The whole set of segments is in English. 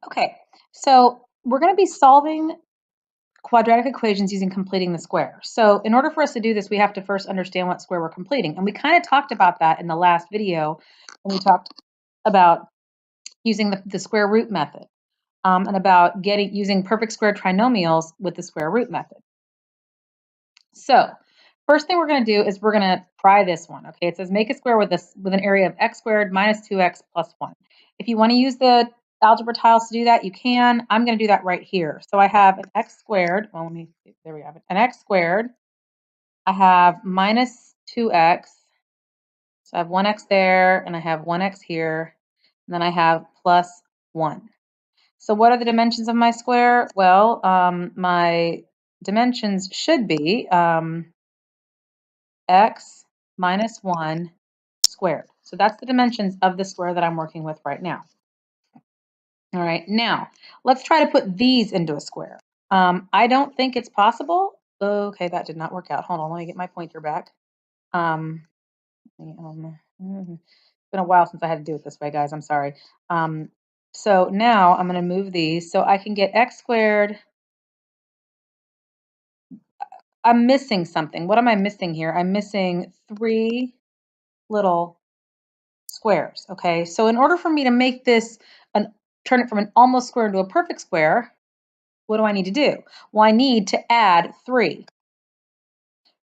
Okay, so we're going to be solving quadratic equations using completing the square. So in order for us to do this, we have to first understand what square we're completing. And we kind of talked about that in the last video when we talked about using the square root method and about using perfect square trinomials with the square root method. So first thing we're going to do is we're going to try this one. Okay, it says make a square with an area of x squared minus 2x plus 1. If you want to use the algebra tiles to do that, you can. I'm going to do that right here. So I have an x squared. Well, there we have it. An x squared. I have minus 2x. So I have 1x there, and I have 1x here. And then I have plus 1. So what are the dimensions of my square? Well, my dimensions should be x minus 1 squared. So that's the dimensions of the square that I'm working with right now. All right, now let's try to put these into a square. I don't think it's possible. Okay, that did not work out. Hold on, let me get my pointer back. It's been a while since I had to do it this way, guys. I'm sorry. So now I'm going to move these so I can get x squared. I'm missing something. What am I missing here? I'm missing 3 little squares. Okay, so in order for me to make this turn it from an almost square into a perfect square, what do I need to do? Well, I need to add 3.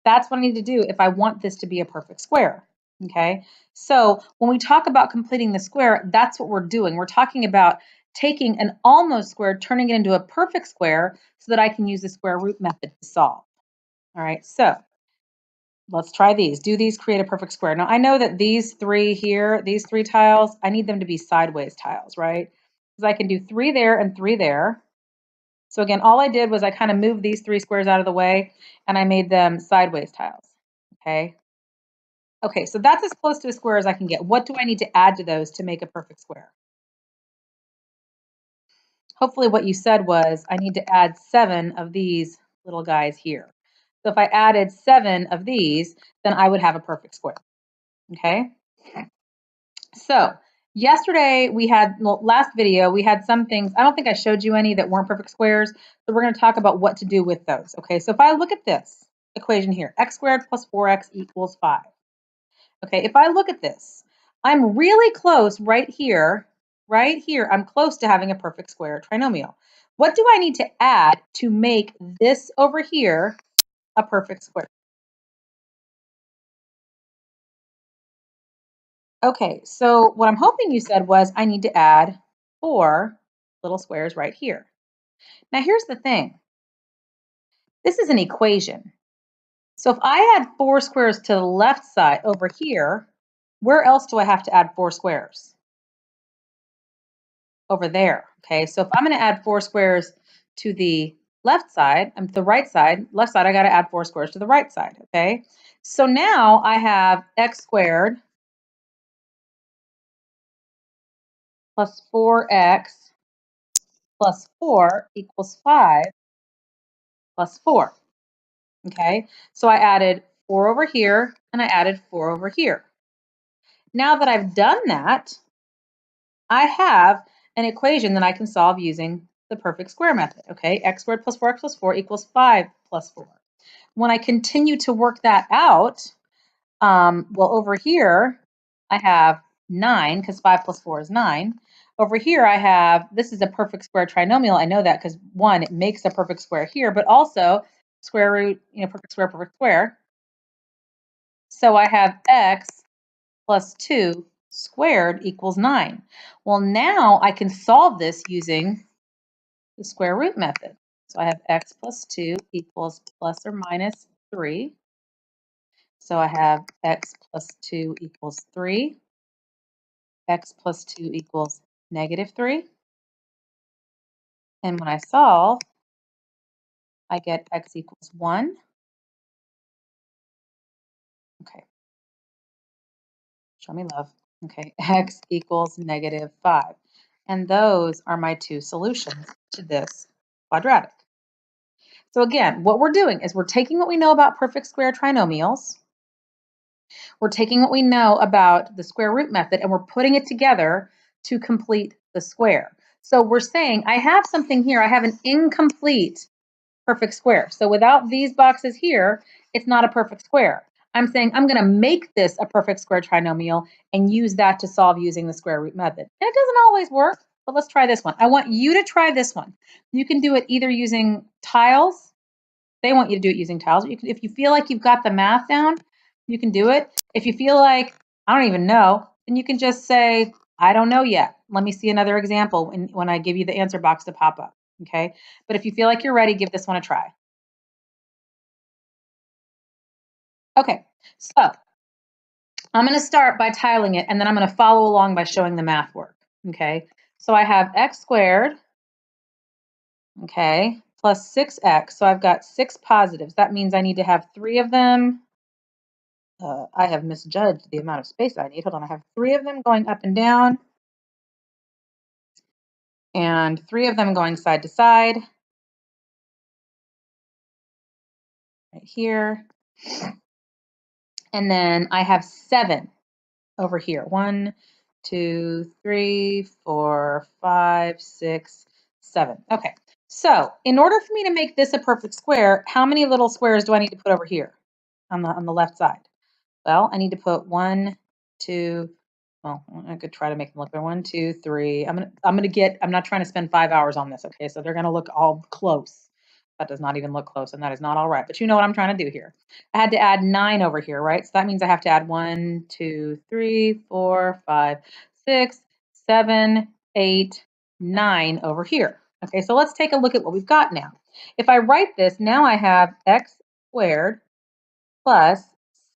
That's what I need to do if I want this to be a perfect square. Okay, so when we talk about completing the square, that's what we're doing. We're talking about taking an almost square, turning it into a perfect square so that I can use the square root method to solve. All right, so let's try these. Do these create a perfect square? Now, I know that these 3 here, these 3 tiles, I need them to be sideways tiles, right? Because I can do 3 there and 3 there. So again, all I did was I kind of moved these 3 squares out of the way and I made them sideways tiles, okay? Okay, so that's as close to a square as I can get. What do I need to add to those to make a perfect square? Hopefully what you said was I need to add 7 of these little guys here. So if I added 7 of these, then I would have a perfect square, okay? So yesterday last video, we had some things, I don't think I showed you any that weren't perfect squares. So we're going to talk about what to do with those. Okay, so if I look at this equation here, x squared plus 4x equals 5. Okay, if I look at this, I'm really close right here, I'm close to having a perfect square trinomial. What do I need to add to make this over here a perfect square? Okay, so what I'm hoping you said was I need to add 4 little squares right here. Now here's the thing. This is an equation. So if I add 4 squares to the left side over here, where else do I have to add 4 squares? Over there, okay? So if I'm going to add 4 squares to the left side, left side, I got to add 4 squares to the right side, okay? So now I have x squared plus 4x plus 4 equals 5 plus 4. Okay, so I added 4 over here and I added 4 over here. Now that I've done that, I have an equation that I can solve using the perfect square method. Okay, x squared plus 4x plus 4 equals 5 plus 4. When I continue to work that out, well, over here I have 9 because 5 plus 4 is 9. Over here I have, this is a perfect square trinomial. I know that because 1, it makes a perfect square here, but also square root, perfect square, perfect square. So I have x plus 2 squared equals 9. Well, now I can solve this using the square root method. So I have x plus 2 equals plus or minus 3. So I have x plus 2 equals 3. X plus 2 equals negative 3. And when I solve, I get x equals 1. Okay. Show me love. Okay, x equals negative 5. And those are my 2 solutions to this quadratic. So again, what we're doing is we're taking what we know about perfect square trinomials, we're taking what we know about the square root method, and we're putting it together to complete the square. So we're saying I have something here. I have an incomplete perfect square. So without these boxes here, it's not a perfect square. I'm saying I'm going to make this a perfect square trinomial and use that to solve using the square root method. And it doesn't always work, but let's try this one. I want you to try this one. You can do it either using tiles. They want you to do it using tiles. If you feel like you've got the math down, you can do it. If you feel like, I don't even know, then you can just say, I don't know yet. Let me see another example when I give you the answer box to pop up. Okay. But if you feel like you're ready, give this one a try. Okay. So I'm going to start by tiling it, and then I'm going to follow along by showing the math work. Okay. So I have x squared, okay, plus 6x. So I've got 6 positives. That means I need to have 3 of them. I have misjudged the amount of space I need. Hold on, I have 3 of them going up and down, and 3 of them going side to side, right here. And then I have 7 over here. 1, 2, 3, 4, 5, 6, 7. Okay, so in order for me to make this a perfect square, how many little squares do I need to put over here on the left side? Well, I need to put 1, 2. Well, I could try to make them look better. 1, 2, 3. I'm not trying to spend 5 hours on this. Okay, so they're gonna look all close. That does not even look close, and that is not all right. But you know what I'm trying to do here. I had to add 9 over here, right? So that means I have to add 1, 2, 3, 4, 5, 6, 7, 8, 9 over here. Okay, so let's take a look at what we've got now. If I write this, now I have x squared plus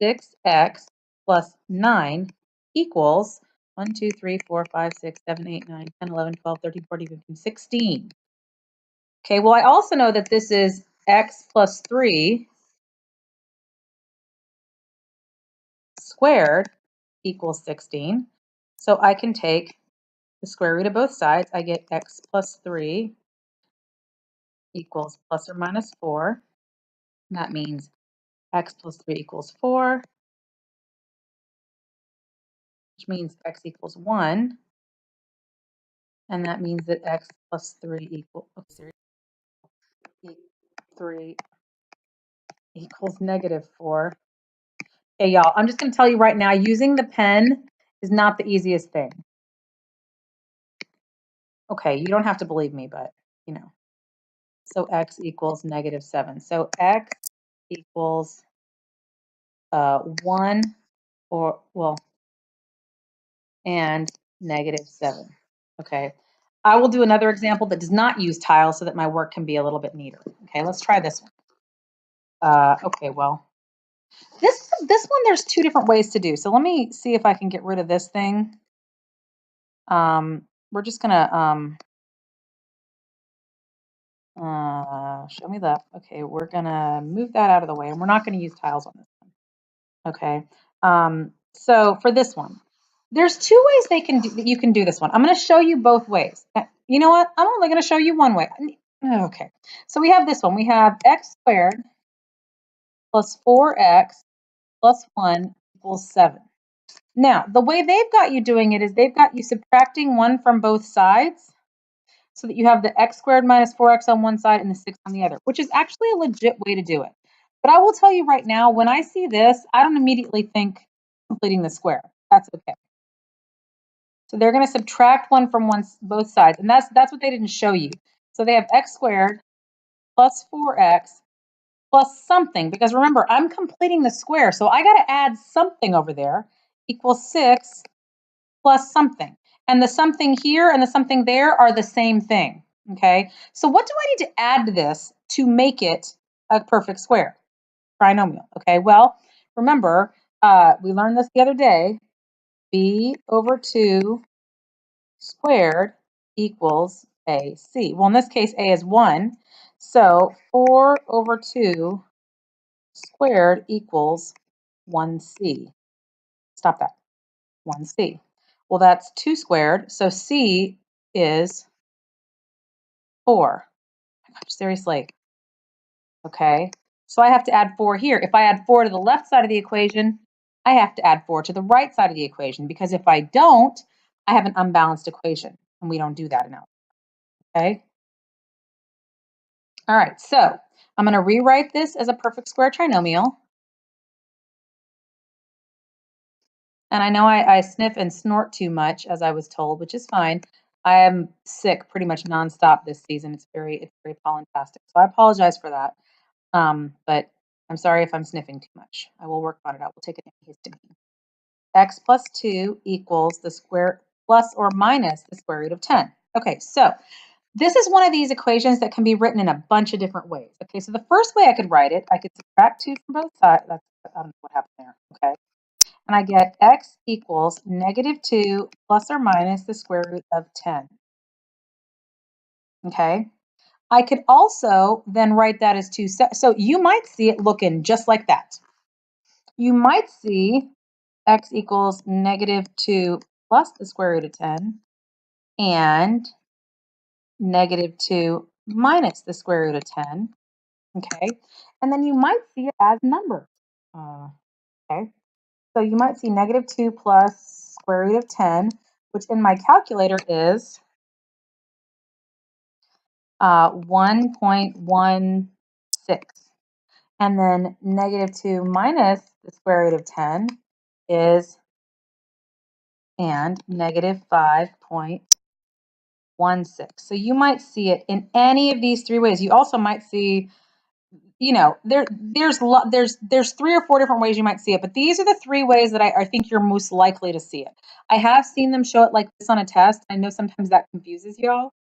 6x plus 9 equals 1, 2, 3, 4, 5, 6, 7, 8, 9, 10, 11, 12, 13, 14, 15, 16. Okay, well, I also know that this is x plus 3 squared equals 16. So I can take the square root of both sides. I get x plus 3 equals plus or minus 4. And that means x plus 3 equals 4, which means x equals 1. And that means that x plus 3 equals 3 equals negative 4. Okay, y'all, I'm just going to tell you right now, using the pen is not the easiest thing. Okay, you don't have to believe me, but, you know. So x equals negative 7. So x equals 1 or, well, and negative 7. Okay. I will do another example that does not use tiles so that my work can be a little bit neater. Okay, let's try this one. Okay, well, this one there's 2 different ways to do. So let me see if I can get rid of this thing. We're just gonna show me that. Okay, we're gonna move that out of the way, and we're not gonna use tiles on this one. Okay. So for this one, there's 2 ways you can do this one. I'm going to show you both ways. You know what? I'm only going to show you one way. Okay. So we have this one. We have x squared plus 4x plus 1 equals 7. Now, the way they've got you doing it is they've got you subtracting 1 from both sides so that you have the x squared minus 4x on one side and the 6 on the other, which is actually a legit way to do it. But I will tell you right now, when I see this, I don't immediately think completing the square. That's okay. So they're going to subtract 1 from both sides, and that's what they didn't show you. So they have x squared plus 4x plus something, because remember, I'm completing the square, so I got to add something over there, equals 6 plus something. And the something here and the something there are the same thing, okay? So what do I need to add to this to make it a perfect square? Trinomial, okay? Well, remember, we learned this the other day, b over 2 squared equals AC. Well, in this case, A is 1. So 4 over 2 squared equals 1C. Stop that. 1C. Well, that's 2 squared. So C is 4. Seriously. Okay. So I have to add 4 here. If I add 4 to the left side of the equation, I have to add 4 to the right side of the equation, because if I don't, I have an unbalanced equation, and we don't do that in algebra. okay? All right, so I'm going to rewrite this as a perfect square trinomial. And I know I sniff and snort too much, as I was told, which is fine. I am sick pretty much nonstop this season. It's very pollentastic. So I apologize for that. But I'm sorry if I'm sniffing too much. I will work on it. I will take an antihistamine. X plus 2 equals the square plus or minus the square root of 10. Okay, so this is one of these equations that can be written in a bunch of different ways. Okay, so the first way I could write it, I could subtract 2 from both sides. I don't know what happened there. Okay. And I get x equals -2 plus or minus the square root of 10. Okay. I could also then write that as 2. So you might see it looking just like that. You might see x equals -2 plus the square root of 10 and -2 minus the square root of 10. Okay. And then you might see it as numbers. Okay. So you might see -2 plus square root of 10, which in my calculator is 1.16. And then -2 minus the square root of 10 is and -5.16. So you might see it in any of these three ways. You also might see, there's 3 or 4 different ways you might see it, but these are the 3 ways that I think you're most likely to see it. I have seen them show it like this on a test. I know sometimes that confuses y'all.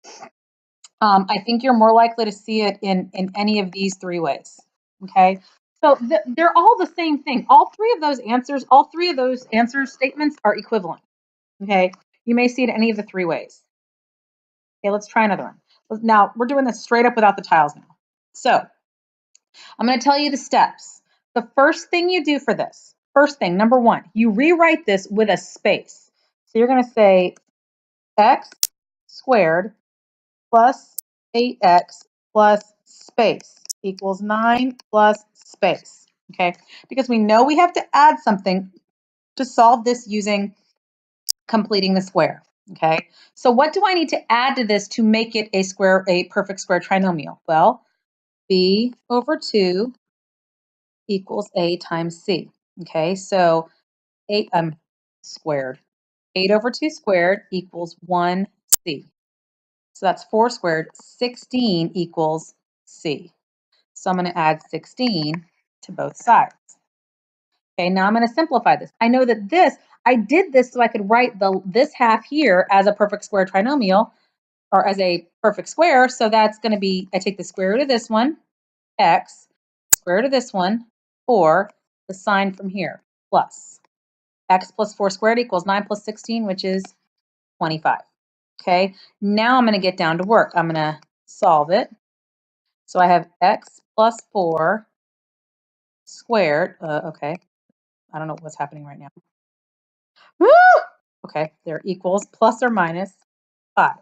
I think you're more likely to see it in any of these 3 ways. Okay, so they're all the same thing. All three of those answer statements are equivalent. Okay, you may see it any of the 3 ways. Okay, let's try another one. Now we're doing this straight up without the tiles now. So I'm going to tell you the steps. The first thing you do for this, first thing, number 1, you rewrite this with a space. So you're going to say x squared plus 8x plus space equals 9 plus space. Okay, because we know we have to add something to solve this using completing the square. Okay, so what do I need to add to this to make it a perfect square trinomial? Well, b over 2 equals a times c. Okay, so 8 squared. 8 over 2 squared equals 1c. So that's 4 squared. 16 equals c. So I'm going to add 16 to both sides. Okay, now I'm going to simplify this. I know that I did this so I could write this half here as a perfect square trinomial or as a perfect square. So that's going to be, I take the square root of this one, x, square root of this one, 4, the sign from here, plus. X plus 4 squared equals 9 plus 16, which is 25. Okay, now I'm going to get down to work. I'm going to solve it. So I have x plus 4 squared. Okay, I don't know what's happening right now. Woo! Okay, there equals plus or minus 5.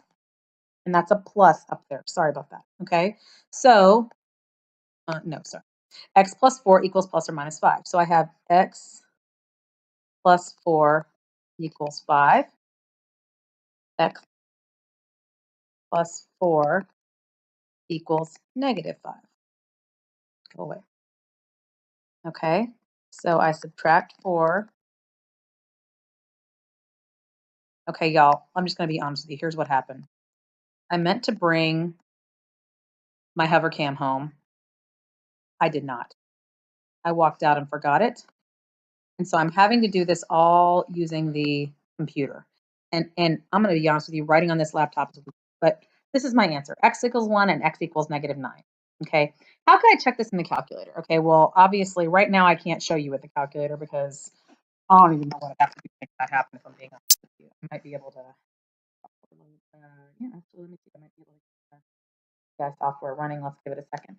And that's a plus up there. Sorry about that. Okay, so, no, sorry. X plus 4 equals plus or minus 5. So I have x plus 4 equals 5. X plus 4 equals -5. Go away. Okay, so I subtract 4. Okay, y'all, I'm just going to be honest with you. Here's what happened. I meant to bring my hover cam home. I did not. I walked out and forgot it. And so I'm having to do this all using the computer. And I'm going to be honest with you, writing on this laptop, but this is my answer. X equals 1 and x equals -9. Okay. How can I check this in the calculator? Okay, well, obviously, right now I can't show you with the calculator because I don't even know what I have to do to make that happen, if I'm being honest with you. I might be able to, yeah, actually, let me see. I might be able to get software running. Let's give it a second.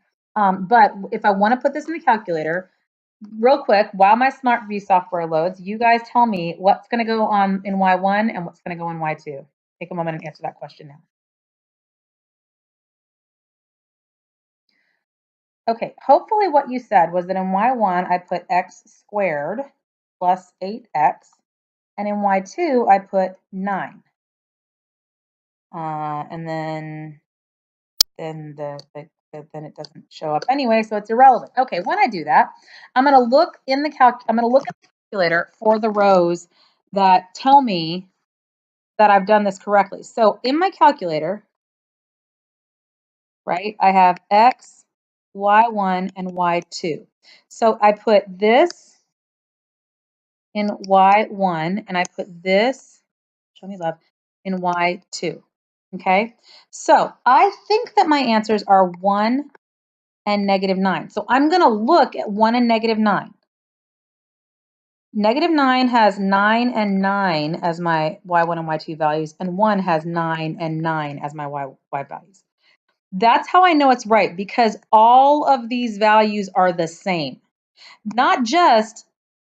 But if I want to put this in the calculator, real quick, while my Smart View software loads, you guys tell me what's going to go on in Y1 and what's going to go in Y2. Take a moment and answer that question now. Okay, hopefully what you said was that in Y1, I put x squared plus 8x, and in Y2, I put 9. And then then then it doesn't show up anyway, so it's irrelevant. Okay, when I do that, I'm going to look in the calculator for the rows that tell me that I've done this correctly. So in my calculator, right, I have X, Y1, and Y2. So I put this in Y1 and I put this, show me love, in Y2. Okay, so I think that my answers are 1 and -9. So I'm going to look at 1 and -9. -9 has 9 and 9 as my Y1 and Y2 values, and 1 has 9 and 9 as my Y values. That's how I know it's right, because all of these values are the same. Not just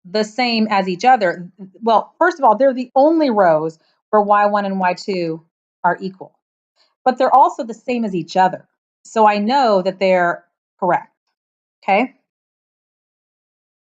the same as each other. Well, first of all, they're the only rows where Y1 and Y2 are equal, but they're also the same as each other. So I know that they're correct. Okay.